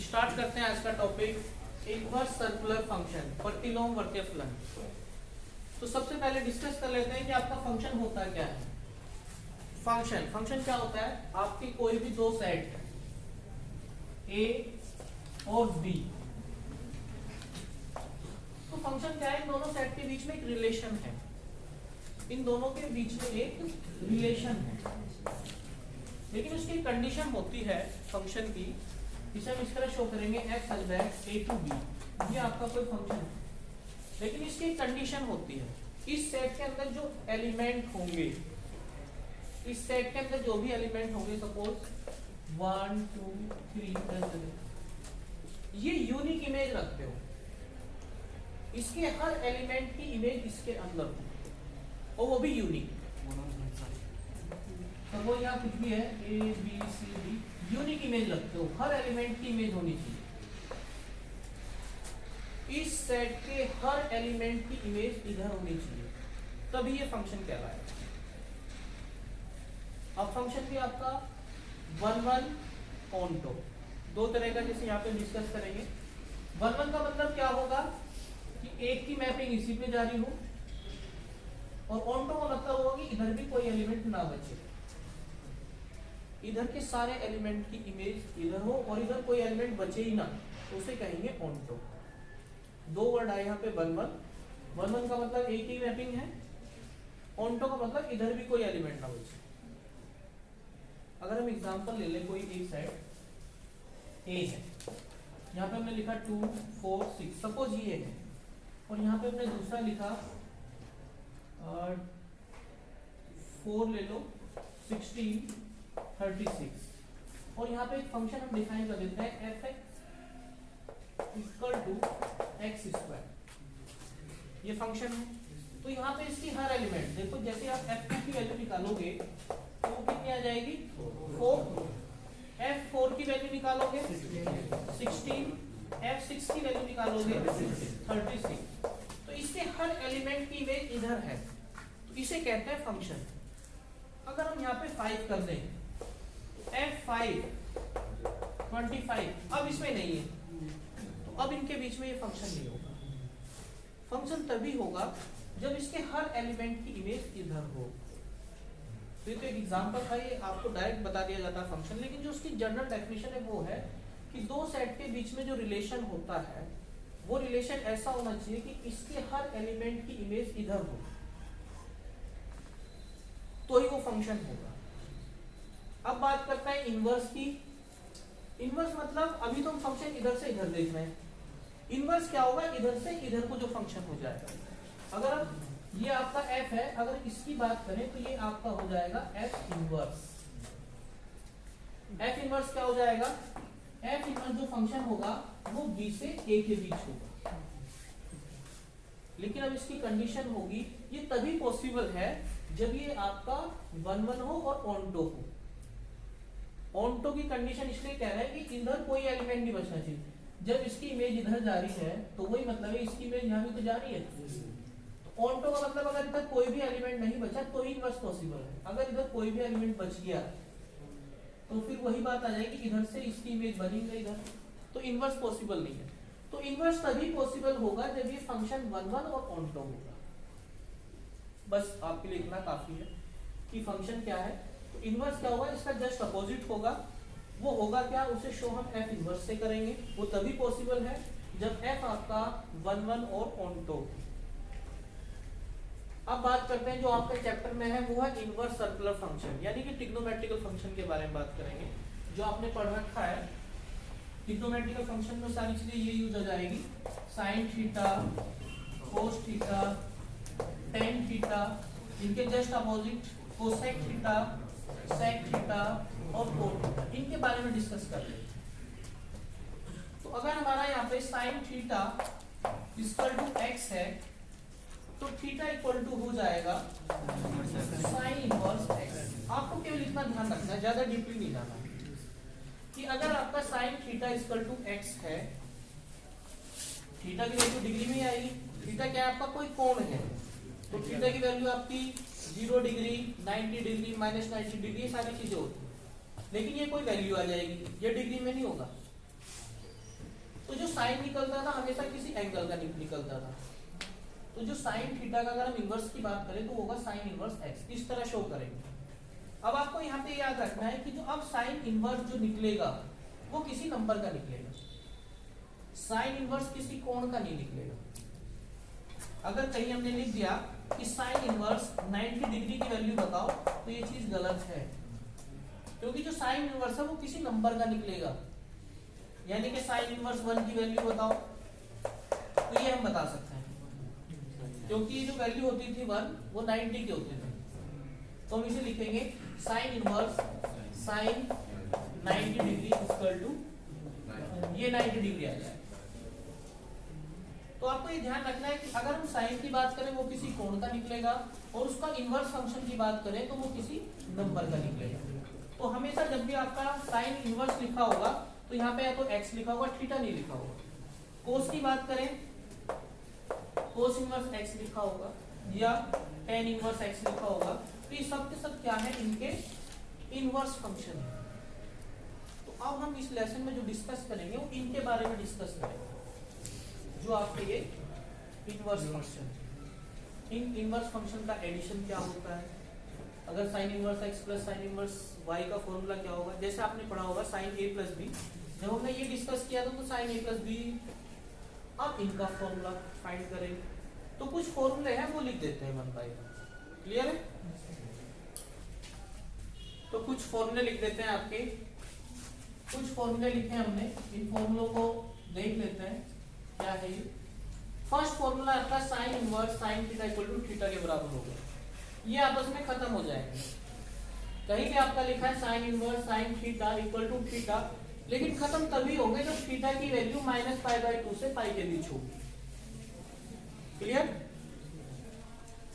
Start करते हैं आज का टॉपिक इनवर्स सर्कुलर फंक्शन, प्रतिलोम वर्तीय फलन। तो सबसे पहले डिस्कस कर लेते हैं कि आपका फंक्शन होता क्या है। फंक्शन क्या होता है, आपकी कोई भी दो सेट ए और बी, तो फंक्शन क्या है, इन दोनों सेट के बीच में एक रिलेशन है, इन दोनों के बीच में एक रिलेशन है, लेकिन उसकी कंडीशन होती है फंक्शन की, इसे हम इस तरह शो करेंगे f such that a to b, ये आपका कोई फंक्शन है, लेकिन इसकी कंडीशन होती है इस सेट के अंदर जो एलिमेंट होंगे, इस सेट के अंदर जो भी एलिमेंट होंगे, सपोज 1 2 3 ये यूनिक इमेज रखते हो, इसके हर एलिमेंट की इमेज इसके अंदर हो और वो भी यूनिक। तो वो यहाँ कुछ भी है A B C D, unique image रखते हो, हर एलिमेंट की इमेज होनी चाहिए, इस सेट के हर एलिमेंट की इमेज इधर होनी चाहिए, तभी ये फंक्शन कहलाएगा। अब फंक्शन भी आपका 1 1 ऑनटो, दो तरह का, जैसे यहाँ पे डिस्कस करेंगे। 1 1 का मतलब क्या होगा कि एक की मैपिंग इसी पे जारी हो, और ऑनटो का मतलब होगा कि इधर भी कोई एलिमेंट ना बचे, इधर के सारे एलिमेंट की इमेज इधर हो और इधर कोई एलिमेंट बचे ही ना, तो उसे कहेंगे ऑनटो। दो वर्ड आए यहाँ पे 1 1 का मतलब एक ही मैपिंग है, ऑनटो का मतलब इधर भी कोई एलिमेंट ना बचे। अगर हम एग्जांपल ले लें, कोई एक सेट ए है, यहाँ पे हमने लिखा 2 4 6, सपोज ये है, और यहाँ पे हमने दूसरा लिखा 4 ले लो 16 36, और यहाँ पे एक फंक्शन हम डिफाइन कर देते हैं fx equal to x square, ये फंक्शन है। तो यहाँ पे इसकी हर एलिमेंट देखो, जैसे आप f2 की वैल्यू निकालोगे तो वो कितनी आ जाएगी 4, f4 की वैल्यू निकालोगे 16, f6 की वैल्यू निकालोगे 36, तो इसके हर एलिमेंट की इमेज इधर है, तो इसे कहते हैं फंक्शन। अगर हम यहाँ पे 5 कर दें, f5 25, अब इसमें नहीं है, तो अब इनके बीच में ये फंक्शन नहीं होगा। फंक्शन तभी होगा जब इसके हर एलिमेंट की इमेज इधर हो। तो ये तो एक एग्जांपल था, ये आपको डायरेक्ट बता दिया जाता है फंक्शन, लेकिन जो उसकी जनरल डेफिनेशन है वो है कि दो सेट के बीच में जो रिलेशन होता है, वो रिलेशन ऐसा होना चाहिए कि इसके हर एलिमेंट की इमेज इधर हो, तो ही वो फंक्शन होगा। अब बात करते हैं इनवर्स की। इनवर्स मतलब अभी तो हम फंक्शन इधर से इधर देख रहे हैं, इनवर्स क्या होगा, इधर से इधर को जो फंक्शन हो जाएगा। अगर अब ये आपका f है, अगर इसकी बात करें तो ये आपका हो जाएगा f इनवर्स। f इनवर्स क्या हो जाएगा, f इनवर्स जो फंक्शन होगा वो b से a के बीच होगा, लेकिन अब इसकी कंडीशन होगी, ये तभी पॉसिबल है जब ये आपका 1 1 हो और ऑनटो हो। ऑनटो की कंडीशन इसलिए कह रहा है कि इधर कोई एलिमेंट नहीं बचना चाहिए। जब इसकी इमेज इधर जा रही है तो वही मतलब है इसकी इमेज यहाँ भी तो जा रही है, तो ऑनटो का मतलब अगर इधर कोई भी एलिमेंट नहीं बचा तो ही इनवर्स पॉसिबल है। अगर इधर कोई भी एलिमेंट बच गया तो फिर वही बात आ जाएगी, इधर से इसकी इमेज बनेगी इधर, तो इनवर्स पॉसिबल नहीं है। तो इनवर्स तभी पॉसिबल होगा जब ये फंक्शन 1 1 और ऑनटो होगा। बस आपके लिए इतना काफी है कि फंक्शन क्या है। तो इनवर्स क्या होगा, इसका जस्ट अपोजिट होगा। वो होगा क्या, उसे शो हम f इनवर्स से करेंगे, वो तभी पॉसिबल है जब f आपका 1 1 और ऑनटो। अब बात करते हैं जो आपके चैप्टर में है, वो है इनवर्स सर्कुलर फंक्शन, यानी कि ट्रिग्नोमेट्रिकल फंक्शन के बारे में बात करेंगे, जो आपने पढ़ रखा है। ट्रिग्नोमेट्रिकल फंक्शन में सारी चीजें ये यूज हो जाएगी, sine theta, cos theta, tan theta, इनके just opposite cosec theta, sec theta और कोट थीटा, इनके बारे में डिस्कस कर रहे हैं। तो अगर हमारा यहाँ पे sine theta equal to x है, तो थीटा इक्वल टू हो जाएगा साइन इनवर्स x। आपको केवल इतना ध्यान रखना है, ज्यादा डीपली नहीं जाना, कि अगर आपका sine theta equal to x है, थीटा की वैल्यू डिग्री में आएगी। थीटा क्या है, आपका कोई कोण है, तो थीटा की वैल्यू आपकी 0 डिग्री, 90 डिग्री, -90 डिग्री, ये सारी चीजें होती है, लेकिन ये कोई वैल्यू आ जाएगी, ये डिग्री में नहीं होगा। तो जो साइन निकलता था हमेशा किसी एंगल का निकलता था। तो जो साइन थीटा का अगर हम इनवर्स की बात करें तो होगा साइन इनवर्स एक्स, इस तरह शो करेंगे। अब आपको यहाँ पे याद रखना है कि जो अब साइन इनवर्स जो निकलेगा वो किसी नंबर का निकलेगा, साइन इनवर्स किसी कोण का नहीं निकलेगा। अगर कहीं हमने लिख दिया कि साइन इनवर्स 90 डिग्री की वैल्यू बताओ तो ये चीज गलत है, क्योंकि जो साइन इनवर्स है वो किसी नंबर का निकलेगा। यानी कि साइन इनवर्स 1 की वैल्यू बताओ तो ये हम बता सकते हैं, क्योंकि जो वैल्यू होती थी 1 वो 90 के होते थे। तो हम इसे लिखेंगे sine inverse sine 90 degree equal to ये 90 डिग्री आ जाए। तो आपको ये ध्यान रखना है कि अगर हम साइन की बात करें वो किसी कोण का निकलेगा, और उसका इनवर्स फंक्शन की बात करें तो वो किसी नंबर का निकलेगा। तो हमेशा जब भी आपका साइन इनवर्स लिखा होगा तो यहाँ पे या तो एक्स लिखा होगा, थीटा नहीं लिखा होगा। कोस की बात करें कोस इनवर्स एक्स लिखा होगा या टेन इनवर्स एक्स लिखा होगा। तो ये सब के सब क्या है, इनके इनवर्स फंक्शन है। तो अब हम इस लेसन में जो डिस्कस करेंगे वो इनके बारे में डिस्कस करेंगे, जो आपके ये इनवर्स फंक्शन। इन इनवर्स फंक्शन का एडिशन क्या होता है, अगर sine inverse x plus sine inverse y का फॉर्मूला क्या होगा। जैसे आपने पढ़ा होगा साइन ए प्लस बी, जब हमने ये डिस्कस किया था तो साइन ए प्लस बी। अब इनका फॉर्मूला फाइंड करेंगे, तो कुछ फॉर्मूले हैं वो लिख देते हैं 1 बाय 1। क्लियर है? तो कुछ फॉर्मूले लिख देते हैं आपके, कुछ फॉर्मूले लिखे हमने, इन फॉर्मूलों को देख लेते हैं क्या है ये। फर्स्ट फॉर्मूला आपका sine inverse sine theta equal to theta के बराबर होगा। ये आपस में खत्म हो जाएंगे। कहीं भी आपका लिखा है sine inverse sine theta equal to theta, लेकिन खत्म तभी होंगे जब थीटा की वैल्यू -π/2 से पाई के बीच होगी। Clear?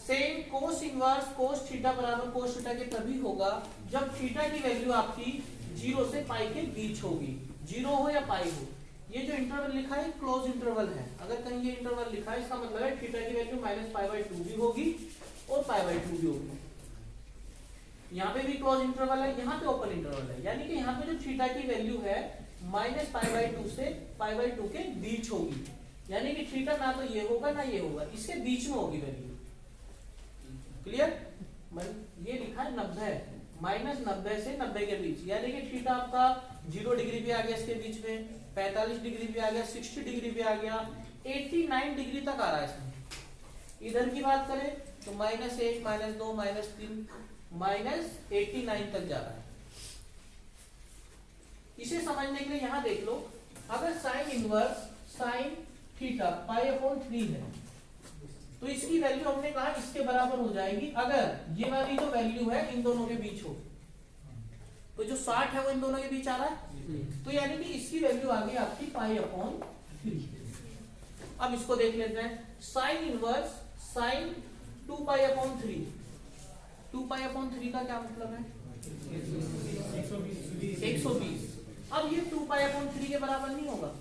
Same cos inverse cos theta बराबर कोस थीटा के तभी होगा जब थीटा की वैल्यू आपकी 0 से पाई के बीच होगी, 0 हो या पाई हो। ये जो इंटरवल लिखा है क्लोज इंटरवल है। अगर कहीं ये इंटरवल लिखा है इसका मतलब है थीटा की वैल्यू -π/2 भी होगी और π/2 भी होगी। यहाँ पे भी क्लोज इंटरवल है, यहाँ पे ओपन इंटरवल है, यानी कि यहाँ पे जो थीटा की वैल्यू है -π/2 से π/2 के बीच होगी। यानी कि थीटा ना तो ये होगा ना ये होगा, इसके बीच में होगी वैल्यू। क्लियर? ये लिखा है 90 -90 से 90 के बीच, यानी कि थीटा आपका 0 डिग्री भी आ गया इसके बीच में, 45 डिग्री भी आ गया, 60 डिग्री भी आ गया, 89 डिग्री तक आ रहा है इसमें। इधर की बात करें तो -1 -2 -3 -89 तक जा रहा है। इसे समझने के लिए यहां देख लो, अगर साइन इनवर्स साइन थीटा π/3 है तो इसकी वैल्यू हमने कहा इसके बराबर हो जाएगी अगर ये वाली जो वैल्यू है इन दोनों के बीच हो। तो जो 60 है वो इन दोनों के बीच आ रहा है, तो यानी कि इसकी वैल्यू आ गई आपकी π/3। अब इसको देख लेते हैं, साइन इनवर्स साइन 2π/3। 2π/3 का क्या मतलब है? 120। अब ये 2π/3 के बराबर नहीं होगा,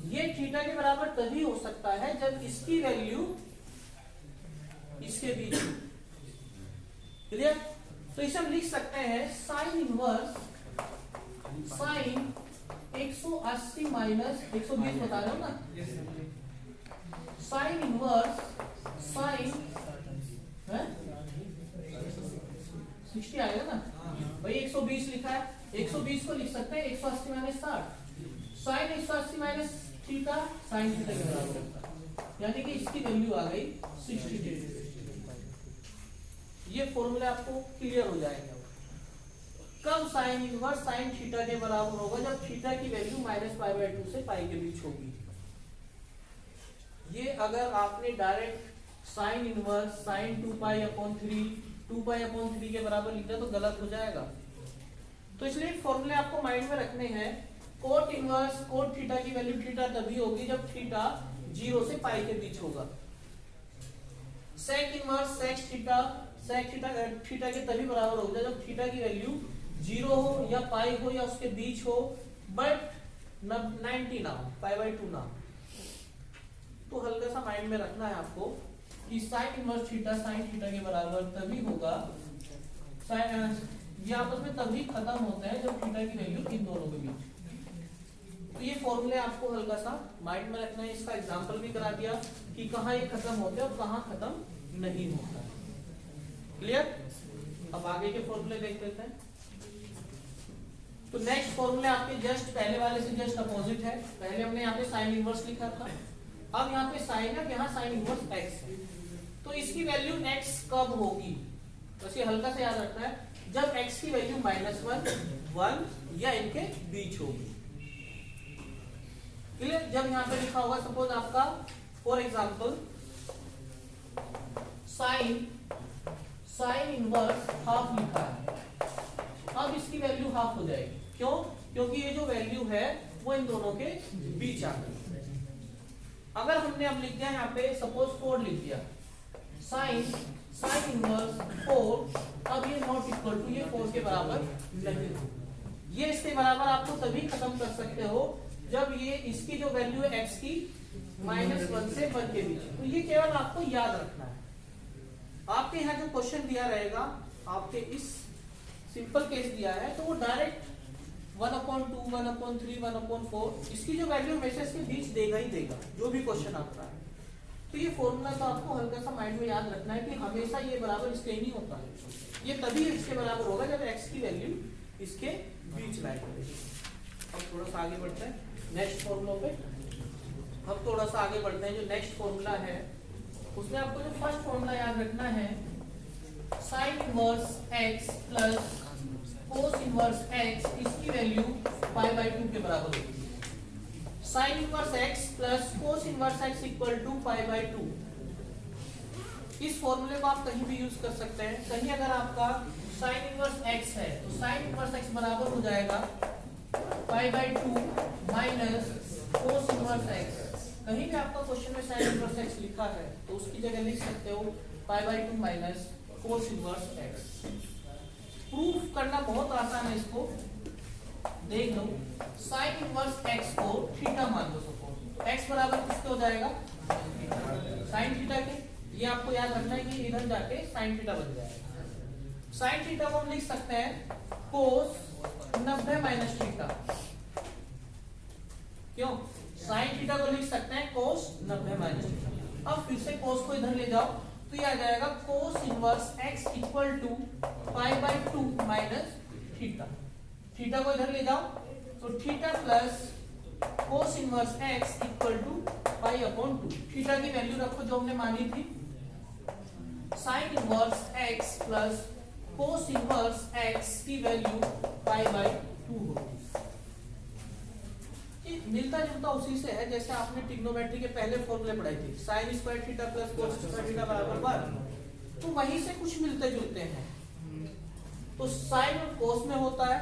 ये थीटा के बराबर तभी हो सकता है जब इसकी वैल्यू इसके बीच। क्लियर? तो इसे हम लिख सकते हैं साइन इनवर्स साइन 180 माइनस 120 बता रहे हो ना, साइन इनवर्स साइन 60 आएगा ना भाई, 120 लिखा है, 120 को लिख सकते हैं 180 minus 60। Sine 180 minus theta sine theta के बराबर होता है, यानी कि इसकी वैल्यू आ गई 60 डिग्री। ये फॉर्मूले आपको क्लियर हो जाएंगे। कब साइन इनवर्स साइन थीटा के बराबर होगा? जब थीटा की वैल्यू -π/2 से पाई के बीच होगी। ये अगर आपने डायरेक्ट साइन इनवर्स साइन 2π/3 के बराबर लिख दिया तो गलत हो जाएगा। तो इसलिए फॉर्मूले आपको माइंड में रखने हैं। कोट इनवर्स कोट थीटा की वैल्यू थीटा तभी होगी जब थीटा 0 से पाई के बीच होगा। Sec inverse sec theta theta के तभी बराबर होगा जब थीटा की वैल्यू 0 हो या पाई हो या उसके बीच हो, बट 90 ना हो, π/2 ना हो। तो हल्का सा माइंड में रखना है आपको कि sine inverse theta sine theta के बराबर तभी होगा, ये आपस में तभी खत्म होता है जब थीटा की वैल्यू इन दोनों के बीच। तो ये फॉर्मूले आपको हल्का सा माइंड में रखना है। इसका एग्जांपल भी करा दिया कि कहाँ ये खत्म होते हैं और कहाँ खत्म नहीं होता। क्लियर? अब आगे के फॉर्मूले देख लेते हैं। तो नेक्स्ट फॉर्मूले आपके जस्ट पहले वाले से जस्ट अपोजिट है। पहले हमने यहाँ पे साइन इनवर्स लिखा था, अब यहाँ पे साइन है, यहाँ साइन इनवर्स एक्स है। तो इसकी वैल्यू एक्स कब होगी? बस ये हल्का से याद रखना है, जब एक्स की वैल्यू -1, 1 या इनके बीच होगी। क्लियर? जब यहाँ पे लिखा होगा सपोज आपका for example sine inverse half लिखा है, अब इसकी वैल्यू हाफ हो जाएगी। क्यों? क्योंकि ये जो वैल्यू है वो इन दोनों के बीच आ गई। अगर हमने अब लिख दिया यहाँ पे सपोज 4 लिख दिया, साइन इनवर्स 4, अब ये नॉट इक्वल टू, ये 4 के बराबर नहीं हो। ये इसके बराबर आपको तभी खत्म कर सकते हो जब ये इसकी जो वैल्यू है x की -1 से 1 के बीच। तो ये केवल आपको याद रखना है। आपके यहाँ जो क्वेश्चन दिया रहेगा, आपके इस सिंपल केस दिया है तो वो डायरेक्ट 1/2, 1/3, 1/4 इसकी जो वैल्यू हमेशा इसके बीच देगा ही देगा, जो भी क्वेश्चन आता है। तो ये फॉर्मूला तो आपको हल्का सा माइंड में याद रखना है कि हमेशा ये बराबर इसके नहीं होता है। ये तभी इसके बराबर होगा जब x की वैल्यू इसके बीच लाई करेगी। अब थोड़ा सा आगे बढ़ते हैं नेक्स्ट फॉर्मूला पे। अब थोड़ा सा आगे बढ़ते हैं। जो नेक्स्ट फॉर्मूला है उसमें आपको जो फर्स्ट फॉर्मूला याद रखना है, sine inverse x plus cos inverse x, इसकी वैल्यू π/2 के बराबर होगी। Sine inverse x plus cos inverse x equal to π/2। इस फॉर्मूले को आप कहीं भी यूज कर सकते हैं। कहीं अगर आपका साइन इनवर्स x है तो साइन इनवर्स x बराबर हो जाएगा π/2 माइनस कोस इनवर्स x। कहीं भी आपका क्वेश्चन में साइन इनवर्स x लिखा है तो उसकी जगह लिख सकते हो π/2 minus cos inverse x। Proof करना बहुत आसान है, इसको देख लो। साइन इनवर्स x को थीटा मान लो सपोज, x बराबर किसके हो जाएगा? साइन थीटा के। ये आपको याद रखना है कि इधर जाके साइन थीटा बन जाएगा। साइन थीटा को हम लिख सकते हैं कोस 90 माइनस थीटा। क्यों? साइन थीटा को लिख सकते हैं कोस 90 माइनस थीटा। अब फिर से कोस को इधर ले जाओ तो ये आ जाएगा cos inverse x equal to π/2 minus theta. Theta को इधर ले जाओ तो theta plus cos inverse x equal to π/2। Theta की वैल्यू रखो जो हमने मानी थी, sine inverse x plus cos inverse x की वैल्यू π/2 होगी। मिलता जुलता उसी से है जैसे आपने ट्रिग्नोमेट्री के पहले फॉर्मूले पढ़ाई थी, sine square theta plus cos square theta बराबर 1। तो वहीं से कुछ मिलते जुलते हैं। तो साइन और कोस में होता है।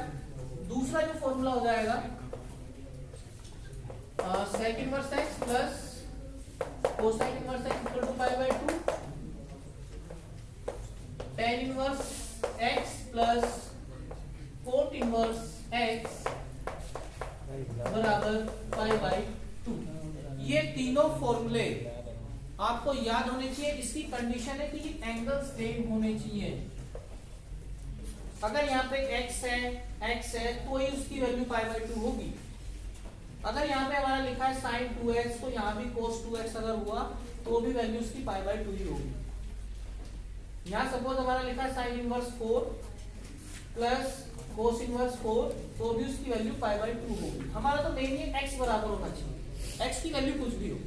दूसरा जो फॉर्मूला हो जाएगा sec inverse x plus cosine inverse x equal to π/2, tan inverse x plus cot inverse x बराबर π/2। ये तीनों फॉर्मूले आपको याद होने चाहिए। इसकी कंडीशन है कि एंगल सेम होने चाहिए। अगर यहाँ पे x है तो ही उसकी वैल्यू π/2 होगी। अगर यहाँ पे हमारा लिखा है sin 2x तो यहाँ भी cos 2x अगर हुआ तो भी वैल्यू उसकी π/2 ही होगी। यहाँ सपोज हमारा लिखा है sin inverse 4 plus cos inverse 4 तो भी उसकी वैल्यू π/2 होगी। हमारा तो मेन ये x बराबर होना चाहिए, x की वैल्यू कुछ भी हो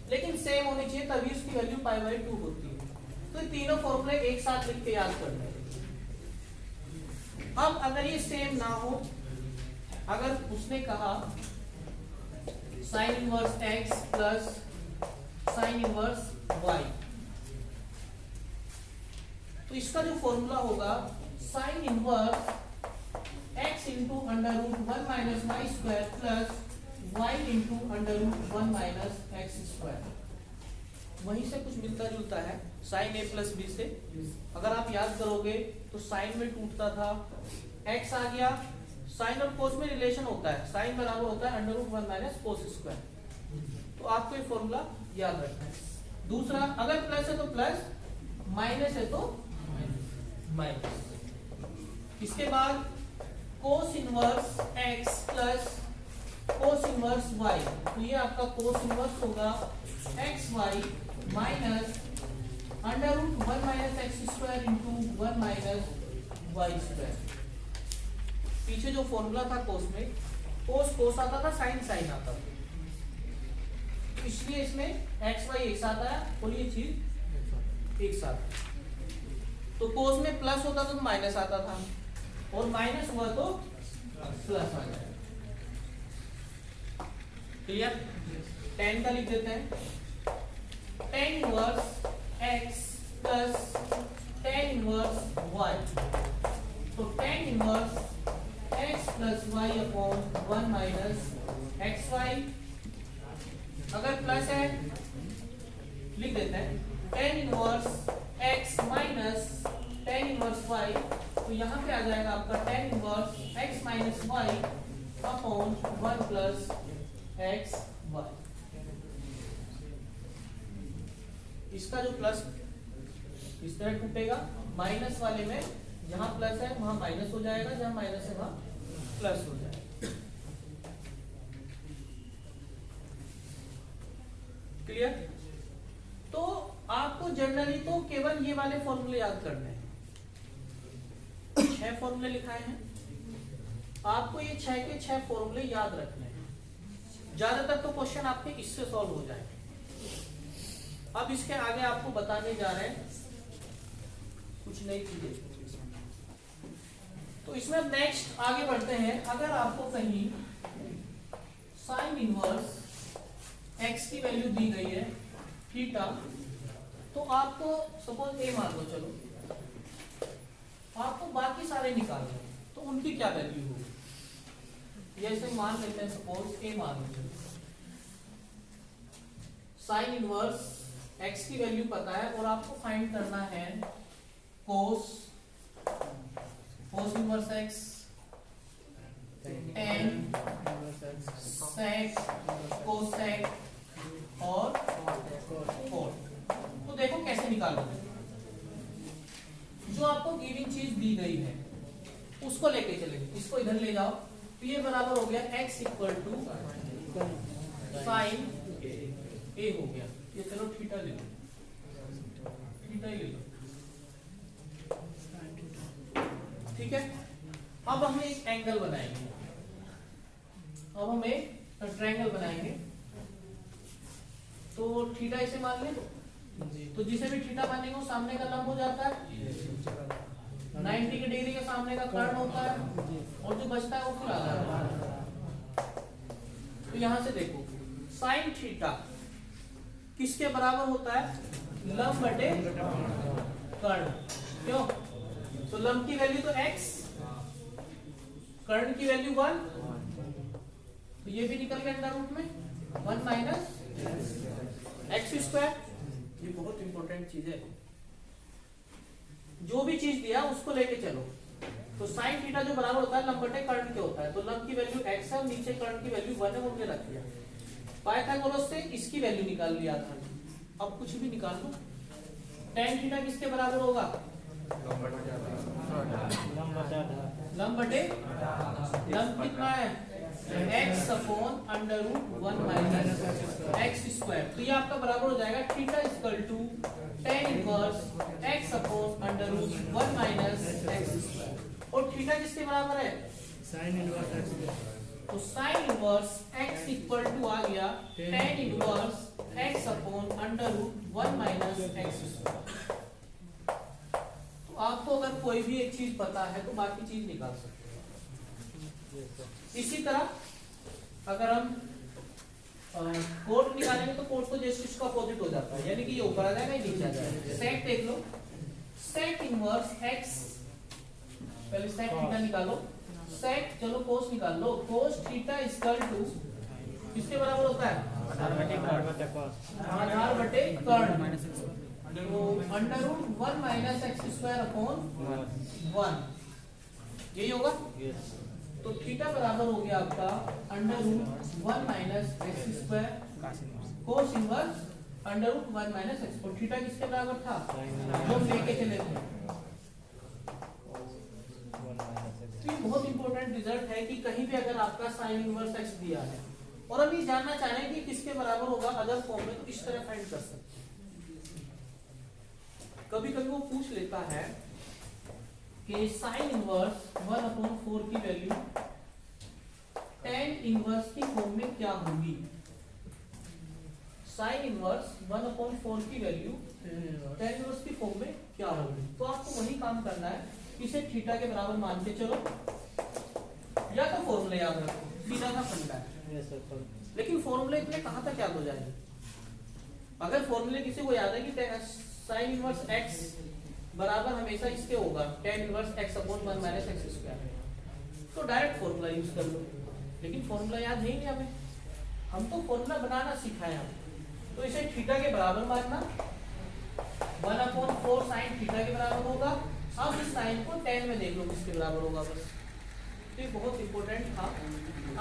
लेकिन सेम होनी चाहिए तभी उसकी वैल्यू π/2 होती है। तो ये तीनों फॉर्मूले एक साथ लिख के याद करना है। अब अगर ये सेम ना हो, अगर उसने कहा sine inverse x plus sine inverse y, तो इसका जो फॉर्मूला होगा sine inverse x into √1 minus y square plus y into √1 minus x square. वहीं से कुछ मिलता जुलता है साइन a प्लस b से। अगर आप याद करोगे तो साइन में टूटता था, x आ गया, साइन और कोस में रिलेशन होता है, साइन बराबर होता है √1 माइनस कोस स्क्वायर। तो आपको ये फॉर्मूला याद रखना है। दूसरा, अगर प्लस है तो प्लस, माइनस है तो माइनस। इसके बाद cos inverse x plus cos inverse y, तो ये आपका कोस इनवर्स होगा xy minus under root 1 minus x square into 1 minus y square. पीछे जो फॉर्मूला था कोस में, कोस कोस आता था, साइन साइन आता था, इसलिए इसमें एक्स वाई एक साथ आया और ये चीज एक साथ। तो कोस में प्लस होता तो माइनस आता था, और माइनस हुआ तो प्लस आ जाएगा। क्लियर? tan का लिख देते हैं, tan inverse x plus tan inverse y, तो tan inverse x plus y upon 1 minus x y. अगर प्लस है लिख देते हैं tan inverse x minus tan inverse y, तो यहाँ पे आ जाएगा आपका tan inverse x minus y upon 1 plus x y. इसका जो प्लस इस तरह टूटेगा, माइनस वाले में जहां प्लस है वहां माइनस हो जाएगा, जहां माइनस है वहां प्लस हो जाएगा। क्लियर? तो आपको जनरली तो केवल ये वाले फॉर्मूले याद करने हैं। 6 फॉर्मूले लिखाए हैं, आपको ये 6 के 6 फॉर्मूले याद रखने हैं। ज्यादातर तो क्वेश्चन आपके इससे सॉल्व हो जाएंगे। अब इसके आगे आपको बताने जा रहे हैं कुछ नई चीजें। तो इसमें नेक्स्ट आगे बढ़ते हैं। अगर आपको कहीं साइन इनवर्स x की वैल्यू दी गई है थीटा, तो आपको सपोज a मान लो, चलो आपको बाकी सारे निकालने हैं, तो उनकी क्या वैल्यू होगी। जैसे मान लेते हैं सपोज a मान लो, साइन इनवर्स x की वैल्यू पता है और आपको फाइंड करना है कोस inverse x, tan, sec, cosec और cot। तो देखो कैसे निकालोगे। जो आपको गिवन चीज दी गई है उसको लेके चलेंगे, इसको इधर ले जाओ, तो ये बराबर हो गया x equal to sine a हो गया। ये चलो थीटा ले लो, थीटा ही ले लो, ठीक है। अब हम एक एंगल बनाएंगे, अब हम एक ट्रायंगल बनाएंगे। तो थीटा इसे मान ले, तो जिसे भी थीटा मानेंगे वो सामने का लंब हो जाता है, 90 के डिग्री के सामने का कर्ण होता है, और जो बचता है वो फिर आधा है। तो यहां से देखो साइन थीटा किसके बराबर होता है, लंब बटे कर्ण। क्यों? तो लंब की वैल्यू तो x, कर्ण की वैल्यू 1, तो ये भी निकल गया अंडर रूट में 1 माइनस एक्स स्क्वायर। ये बहुत इंपॉर्टेंट चीज है, जो भी चीज दिया उसको लेके चलो। तो साइन थीटा जो बराबर होता है लंब बटे कर्ण के होता है, तो लंब की वैल्यू x है और नीचे कर्ण की वैल्यू 1 है, उनके रख दिया। पाइथागोरस से इसकी वैल्यू निकाल लिया था, अब कुछ भी निकाल लो। tan थीटा किसके बराबर होगा, लंब बटे लंब कितना है x upon under root 1 minus x square. तो ये आपका बराबर हो जाएगा theta equal to tan inverse x upon under root 1 minus x square. और थीटा किसके बराबर है, साइन इनवर्स x। तो sine inverse x equal to आ गया tan inverse x upon under root 1 minus x square. तो आपको अगर कोई भी एक चीज पता है तो बाकी चीज निकाल सकते हो। इसी तरह अगर हम कोट निकालेंगे तो कोट तो जैसे इसका अपोजिट हो जाता है, यानी कि ये ऊपर आ जाएगा, ये नीचे आ जाएगा। सेक देख लो, सेक इनवर्स x, पहले सेक थीटा निकालो, सेक चलो कोस निकाल लो, कोस थीटा इक्वल टू किसके बराबर होता है, आधार बटे कर्ण, तो under root 1 minus x square upon 1, यही होगा। तो थीटा बराबर हो गया आपका under root 1 minus x square cos inverse under root 1 minus x. और थीटा किसके बराबर था, जो लेके चले थे तो ये बहुत इंपॉर्टेंट रिजल्ट है कि कहीं भी अगर आपका साइन इनवर्स एक्स दिया है और हम ये जानना चाह रहे हैं कि किसके बराबर होगा अदर फॉर्म में, तो इस तरह फाइंड कर सकते हैं। कभी कभी वो पूछ लेता है कि साइन इनवर्स 1/4 की वैल्यू tan इनवर्स की फॉर्म में क्या होगी। साइन इनवर्स 1/4 की वैल्यू tan इनवर्स की फॉर्म में क्या होगी। तो आपको वही काम करना है, इसे थीटा के बराबर मान के चलो, या तो फॉर्मूला याद रखो, सीधा सा फंडा है। लेकिन फॉर्मूले इतने कहां तक याद हो जाएंगे। अगर फॉर्मूले किसी को याद है कि साइन इनवर्स x बराबर हमेशा इसके होगा tan inverse x/1 minus x square, तो डायरेक्ट फॉर्मूला यूज कर लो। लेकिन फॉर्मूला याद है ही नहीं हमें, हम तो फॉर्मूला बनाना सिखाए हम। तो इसे थीटा के बराबर मानना, 1/4 साइन थीटा के बराबर होगा। अब इस साइन को tan में देख लो किसके बराबर होगा बस। तो ये बहुत इंपॉर्टेंट था।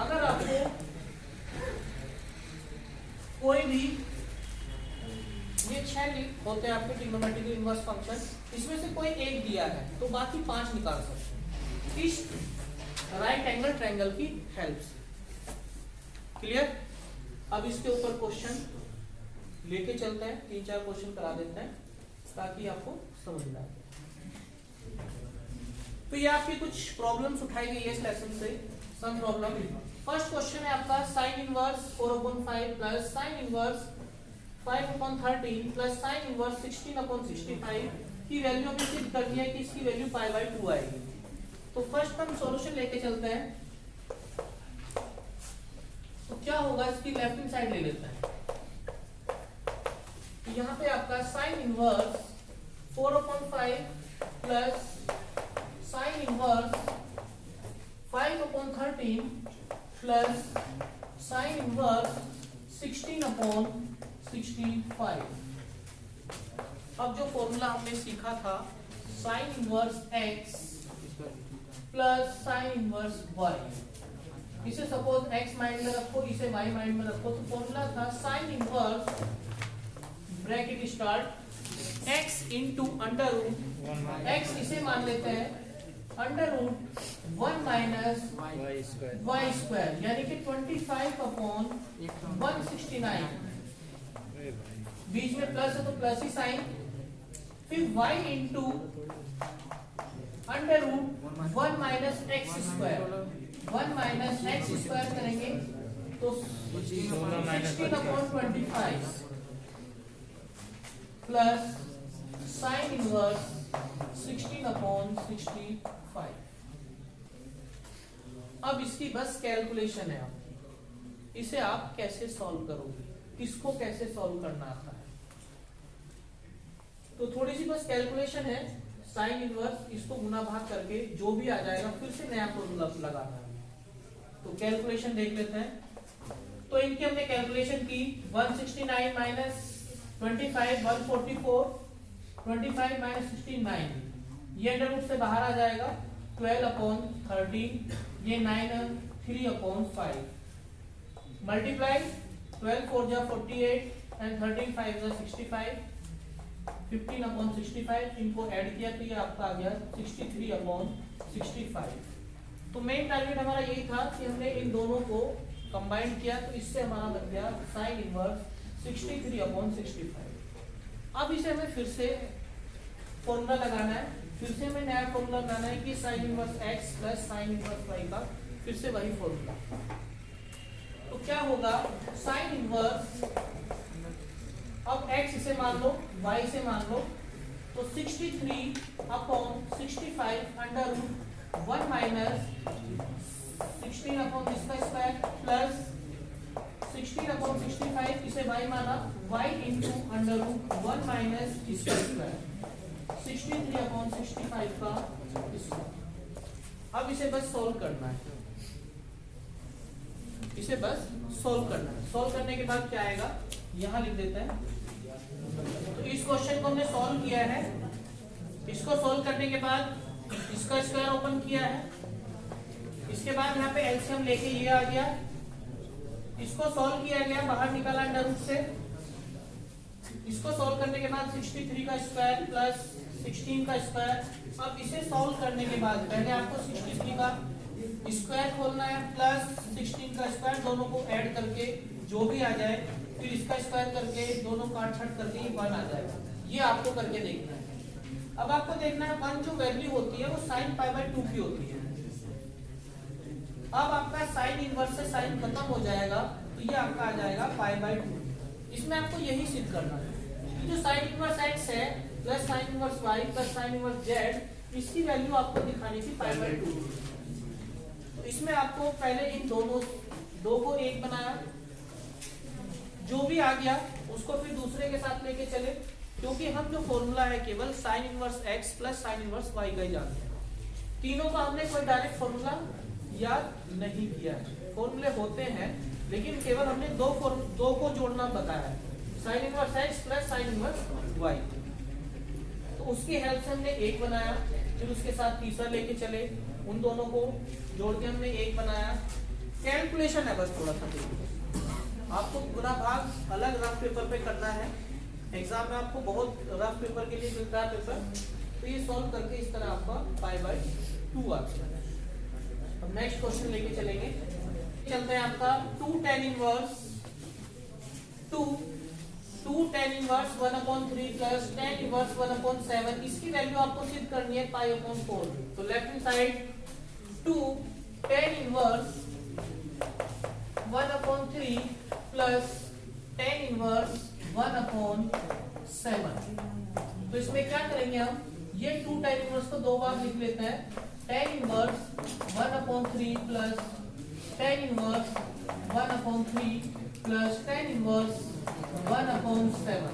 अगर आपको कोई भी ये 6 होते हैं आपके ट्रिग्नोमेट्रिक इनवर्स फंक्शन, इसमें से कोई एक दिया है तो बाकी 5 निकाल सकते हैं इस राइट एंगल ट्रायंगल की हेल्प से। क्लियर। अब इसके ऊपर क्वेश्चन लेके चलते हैं, 3-4 क्वेश्चन करा देते हैं ताकि आपको समझ में आए। तो ये आपकी कुछ प्रॉब्लम्स उठाई गई है इस लेसन से, सम प्रॉब्लम। फर्स्ट क्वेश्चन है आपका sine inverse 4/5 plus sine inverse 5/13 plus sine inverse 16/65 की वैल्यू हमें सिद्ध करनी है कि इसकी वैल्यू π/2 आएगी। तो फर्स्ट हम सॉल्यूशन लेके चलते हैं। तो क्या होगा, इसकी लेफ्ट हैंड साइड ले लेते हैं। तो यहाँ पे आपका sine inverse 4/5 plus sine inverse 5/13 plus sine inverse 16/65। अब जो फॉर्मूला हमने सीखा था sine inverse x plus sine inverse y, इसे सपोज x माइंड में रखो, इसे y माइंड में रखो। तो फॉर्मूला था sine inverse bracket start x into under root x, इसे मान लेते हैं under root 1 minus y square, यानी कि 25/169। बीच में प्लस है तो प्लस ही साइन, फिर y into under root 1 minus x square, 1 minus x square करेंगे तो 16/25 प्लस साइन इनवर्स 16/65। अब इसकी बस कैलकुलेशन है आपकी, इसे आप कैसे सॉल्व करोगे, इसको कैसे सॉल्व करना आता है। तो थोड़ी सी बस कैलकुलेशन है, साइन इनवर्स इसको गुना भाग करके जो भी आ जाएगा फिर से नया फॉर्मूला लगाना है। तो कैलकुलेशन देख लेते हैं। तो इनकी हमने कैलकुलेशन की 169 माइनस 25 144, 25 माइनस 16 ये अंडर रूट से बाहर आ जाएगा 12/13, ये 9 3/5 मल्टीप्लाई 12 4 जा 48 एंड 13 5 जा 65, 15/65। इनको ऐड किया तो ये आपका आ गया 63/65। तो मेन टारगेट हमारा यही था कि हमने इन दोनों को कंबाइन किया, तो इससे हमारा बन गया साइन इनवर्स 63/65। अब इसे हमें फिर से फॉर्मूला लगाना है, फिर से हमें नया फॉर्मूला लगाना है कि sign inverse x plus sine inverse y का फिर से वही फॉर्मूला। तो क्या होगा, साइन इनवर्स, अब x इसे मान लो, y इसे मान लो, तो 63/65 अंडर रूट 1 माइनस 16 इसका स्क्वायर प्लस 16/65, इसे y माना, y into under root 1 minus इसका स्क्वायर 63/65 का स्क्वायर। अब इसे बस सॉल्व करना है, इसे बस सॉल्व करना है। सॉल्व करने के बाद क्या आएगा यहां लिख देते हैं। तो इस क्वेश्चन को हमने सॉल्व किया है, इसको सॉल्व करने के बाद इसका स्क्वायर ओपन किया है, इसके बाद यहाँ पे एलसीएम लेके ये आ गया, इसको सॉल्व किया गया, बाहर निकाला अंडर रूट से, इसको सॉल्व करने के बाद 63 का स्क्वायर प्लस 16 का स्क्वायर। अब इसे सॉल्व करने के बाद पहले आपको 63 का स्क्वायर खोलना है प्लस 16 का स्क्वायर, दोनों को ऐड करके जो भी आ जाए, फिर इसका स्क्वायर करके दोनों काट छाट करके ये 1 आ जाएगा। ये आपको करके देखना है। अब आपको देखना है 1 जो वैल्यू होती है वो sin π/2 की होती है। अब आपका साइन इनवर्स से साइन खत्म हो जाएगा तो ये आपका आ जाएगा π/2। इसमें आपको यही सिद्ध करना है कि जो साइन इनवर्स x है plus sine inverse y plus sine inverse z, इसकी वैल्यू आपको दिखानी थी π/2। तो इसमें आपको पहले इन दोनों दो को एक बनाया, जो भी आ गया उसको फिर दूसरे के साथ लेके चले, क्योंकि हम जो फॉर्मूला है केवल sign inverse x plus sine inverse y का ही जानते हैं। तीनों का हमने कोई डायरेक्ट फॉर्मूला याद नहीं किया है, फॉर्मूले होते हैं लेकिन केवल हमने दो को जोड़ना बताया है, sine inverse x plus sine inverse y। तो उसकी हेल्प से हमने एक बनाया, फिर उसके साथ तीसरा लेके चले, उन दोनों को जोड़ के हमने एक बनाया। कैलकुलेशन है बस थोड़ा सा, आपको पूरा भाग अलग रफ पेपर पे करना है। एग्जाम में आपको बहुत रफ पेपर के लिए मिलता है पेपर, तो ये सॉल्व करके इस तरह आपका π/2 आता है। अब नेक्स्ट क्वेश्चन लेके चलेंगे, चलते हैं आपका 2 tan inverse 1/3 plus tan inverse 1/7, इसकी वैल्यू आपको सिद्ध करनी है π/4। तो left hand side 2 tan inverse 1/3 plus tan inverse 1/7। तो इसमें क्या करेंगे हम, ये 2 tan इनवर्स को दो बार लिख लेते हैं, tan inverse 1/3 plus tan inverse 1/3 plus tan inverse 1/7।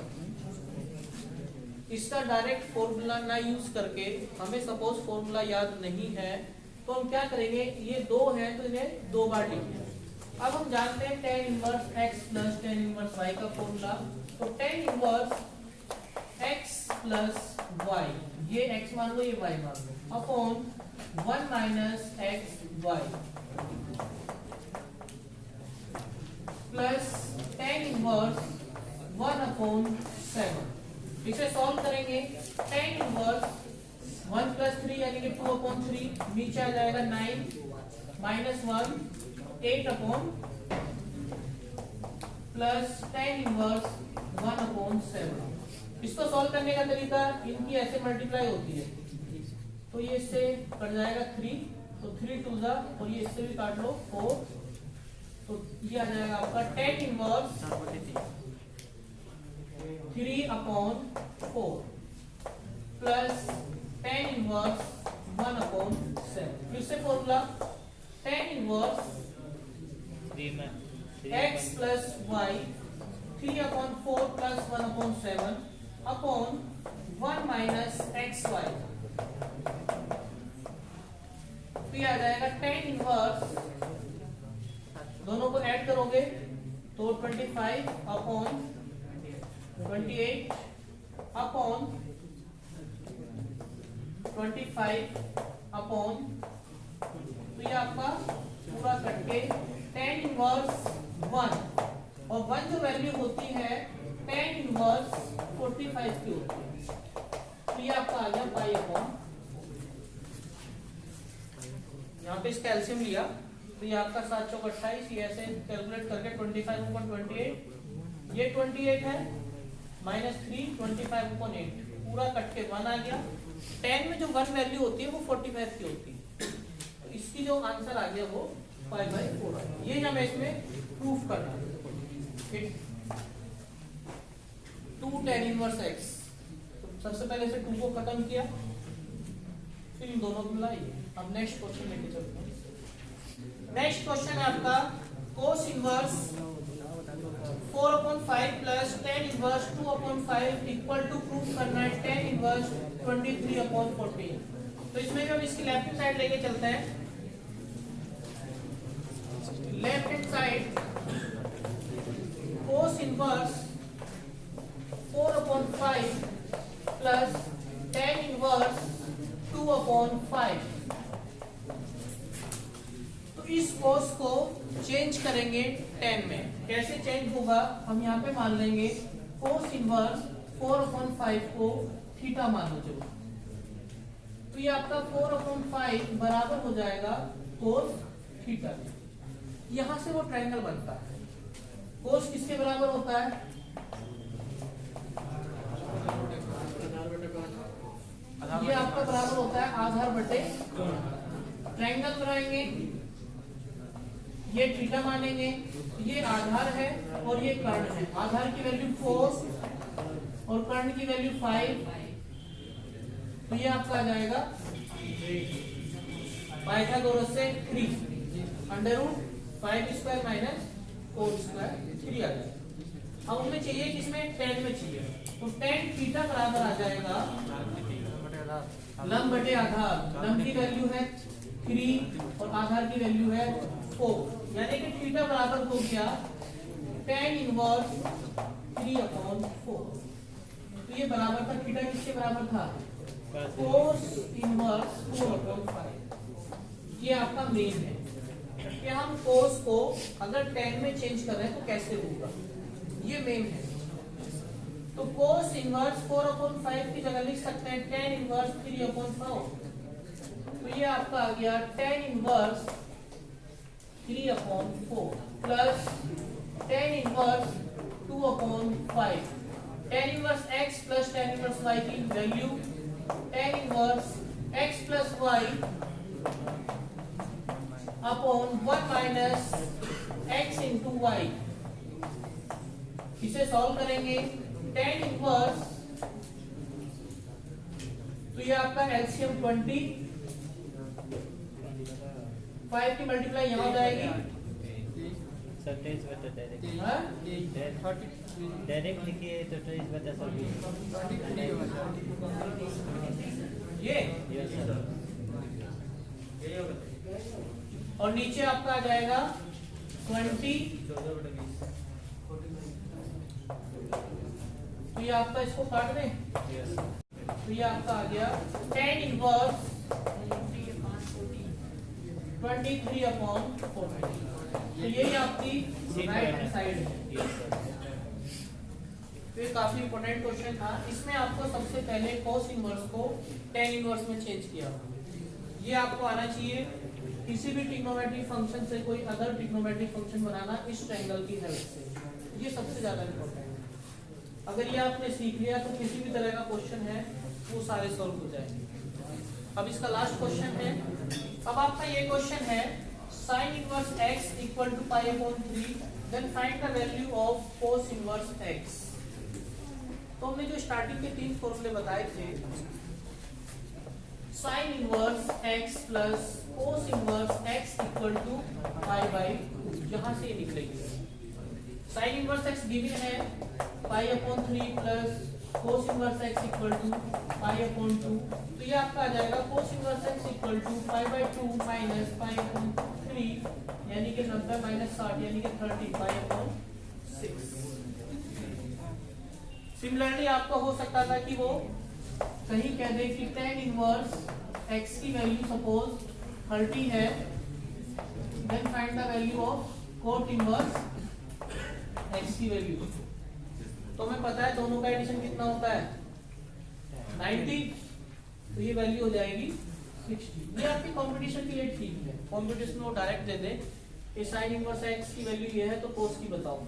इसका डायरेक्ट फॉर्मूला ना यूज करके, हमें सपोज फॉर्मूला याद नहीं है तो हम क्या करेंगे, ये दो है तो इन्हें दो बार लिखेंगे। अब हम जानते हैं tan inverse x plus tan inverse y का फॉर्मूला, तो tan inverse x plus y, ये x मान लो ये y मान लो, upon 1 minus x y plus tan inverse 1/7। इसे सॉल्व करेंगे, tan इनवर्स 1 प्लस 3 यानी कि 2/3, नीचे आ जाएगा 9 माइनस 1 8 प्लस tan इनवर्स 1/7। इसको सॉल्व करने का तरीका, इनकी ऐसे मल्टीप्लाई होती है, तो ये इससे कट जाएगा 3, तो 3 2 जा, और ये इससे भी काट लो 4, तो ये आ जाएगा आपका tan inverse 3/4 plus tan inverse 1/7। फिर से formula, tan inverse x plus y 3/4 plus 1/7 upon 1 minus xy, तो आ जाएगा tan इनवर्स, दोनों को ऐड करोगे तो 25/28 अपॉन 25 तो ये आपका पूरा कट के tan इनवर्स 1, और 1 जो वैल्यू होती है tan इनवर्स 45 की होती है, तो ये आपका आ गया π/, यहाँ पे इस कैल्शियम लिया तो ये आपका 7 चौक 28, ये ऐसे कैलकुलेट करके 25/28, ये 28 है माइनस 3 25/8, पूरा कट के 1 आ गया। 10 में जो 1 वैल्यू होती है वो 45 की होती है, तो इसकी जो आंसर आ गया वो π/4 है। ये हमें इसमें प्रूफ करना है 2 tan इनवर्स x। तो सबसे पहले से 2 को खत्म किया, फिर इन दोनों को मिलाइए। अब नेक्स्ट क्वेश्चन लेके चलते हैं। नेक्स्ट क्वेश्चन है आपका cos inverse 4/5 plus tan inverse 2/5 equal to proof करना है tan इनवर्स 23/14। तो इसमें भी हम इसकी लेफ्ट हैंड साइड लेके चलते हैं। Left hand side cos inverse 4/5 plus tan inverse 2/5। तो इस cos को चेंज करेंगे tan में, कैसे चेंज होगा, हम यहाँ पे मान लेंगे कोस इनवर्स 4/5 को थीटा मान लो चलो, तो ये आपका 4/5 बराबर हो जाएगा कोस थीटा। यहां से वो ट्रायंगल बनता है। कोस किसके बराबर होता है? ये आपका बराबर होता है आधार बटे। ट्रायंगल बनाएंगे, ये थीटा मानेंगे, ये आधार है और ये कर्ण है। आधार की वैल्यू 4 और कर्ण की वैल्यू 5, तो ये आपका आ जाएगा पाइथागोरस से 3 √5² माइनस 4² 3 आ जाएगा। अब हमें चाहिए किसमें? tan में चाहिए, तो tan थीटा बराबर आ जाएगा लंब बटे आधार। लंब की वैल्यू है 3 और आधार की वैल्यू है 4, यानी कि थीटा बराबर हो गया tan इनवर्स 3/4। तो ये बराबर था, थीटा किसके बराबर था? Cos inverse 4/5। ये आपका मेन है कि हम कोस को अगर tan में चेंज कर रहे हैं तो कैसे होगा, ये मेन है। तो कोस इनवर्स 4/5 की जगह लिख सकते हैं tan इनवर्स 3/4। तो ये आपका आ गया tan inverse 3/4 plus tan inverse 2/5। tan inverse x plus tan inverse y की value tan inverse x plus y upon 1 minus x into y। इसे सॉल्व करेंगे, tan इनवर्स, तो ये आपका एलसीएम 20, 5 की मल्टीप्लाई यहां हो जाएगी, डायरेक्ट लिखिए तो 23 बटा ये और नीचे आपका आ जाएगा 20, तो ये आपका इसको काट दें, तो ये आपका आ गया tan इनवर्स 23/40। तो यही आपकी राइट हैंड साइड है। तो ये काफी इंपॉर्टेंट क्वेश्चन था। इसमें आपको सबसे पहले कोस इनवर्स को tan इनवर्स में चेंज किया, ये आपको आना चाहिए। किसी भी ट्रिग्नोमेट्रिक फंक्शन से कोई अदर ट्रिग्नोमेट्रिक फंक्शन बनाना इस ट्रायंगल की हेल्प से, ये सबसे ज्यादा इंपॉर्टेंट है। अगर ये आपने सीख लिया तो किसी भी तरह का क्वेश्चन है वो सारे सॉल्व हो जाएंगे। अब इसका लास्ट क्वेश्चन है, अब आपका ये क्वेश्चन है sin inverse x equal to π/3, then find the value of cos inverse x। तो हमने जो स्टार्टिंग के 3 फॉर्मूले बताए थे, sin inverse x plus cos inverse x equal to π/2, यहां से निकलेगी। sin इनवर्स x गिवन है π/3 plus cos inverse x equal to π/2, तो ये आपका आ जाएगा cos inverse x equal to π/2 minus π/3, यानी कि 90 माइनस 60 यानी कि 30 π/6। सिमिलरली आपका हो सकता था कि वो कहीं कह दे कि tan इनवर्स x की वैल्यू सपोज 30 है, then find the value of cot inverse x की वैल्यू। तो हमें पता है दोनों का एडिशन कितना होता है 90, तो ये वैल्यू हो जाएगी 60। ये आपकी कंपटीशन के लिए ठीक है, कंपटीशन में वो डायरेक्ट दे दे कि sin इनवर्स x की वैल्यू ये है तो cos की बताओ।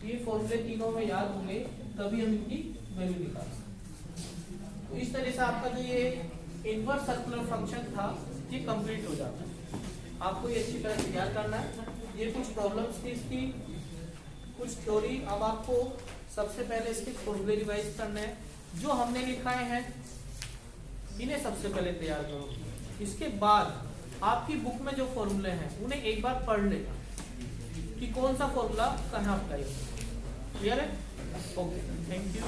ये फॉर्मूले तीनों में याद होंगे तभी हम इनकी वैल्यू निकाल सकते। तो इस तरह से आपका जो ये इनवर्स सर्कुलर फंक्शन था ये कंप्लीट हो जाता है। आपको ये अच्छी तरह से याद करना है। ये कुछ प्रॉब्लम्स थी इसकी, कुछ थ्योरी। अब आपको सबसे पहले इसके फॉर्मूले रिवाइज करने हैं, जो हमने लिखाए हैं इन्हें सबसे पहले तैयार करो। इसके बाद आपकी बुक में जो फॉर्मूले हैं उन्हें एक बार पढ़ लेना कि कौन सा फॉर्मूला कहाँ अप्लाई होता है। क्लियर है? Okay, thank you.